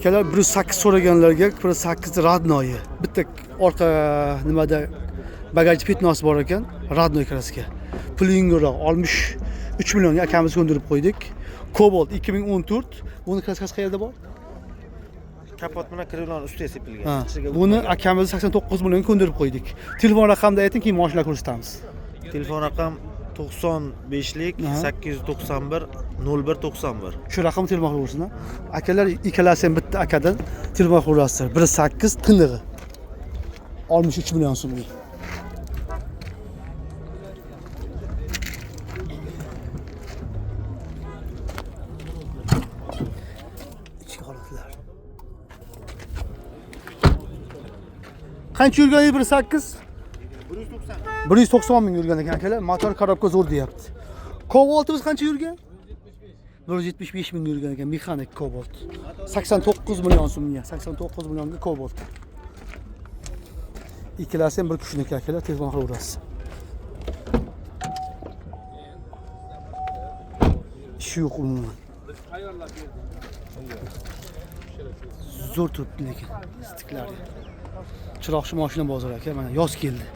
akalar 108 so'raganlarga 108 radnoyi. Bitta orqa nimada bagaj petnosi bor ekan, radnoy kraska. Puli yengilroq 63 millionga akamiz ko'ndirib qo'ydik. Cobalt 2014. Buni kraskasi qayerda bor? Kapot bilan krivlon ustiga sepilgan. Buni akamiz 89 millionga ko'ndirib qo'ydik. Telefon raqamini ayting, keyin mashina ko'rsatamiz. Telefon raqam 95lik 891 0191. Shu raqamni telefon qilib akalar ikkalasi ham bitta akadan telefon qilasizlar. 18 tinig'i 63 million so'mga. Ichki holatlar. Qancha yurgan 18? 190 ming yurgan ekan akalar. Motor korobka zo'r deyapti. Cobaltimiz qancha yurgan? 175 ming yurgan ekan, mexanik Cobalt. 89 million so'mga, 89 millionga Cobalt. Ikkalasi ham bir kuchniki akalar, telefon qilaverasiz. Ishi yo'q umuman. Zo'r turibdi lekin stiklari. Chiroqchi mashina bozori aka, mana yoz keldi.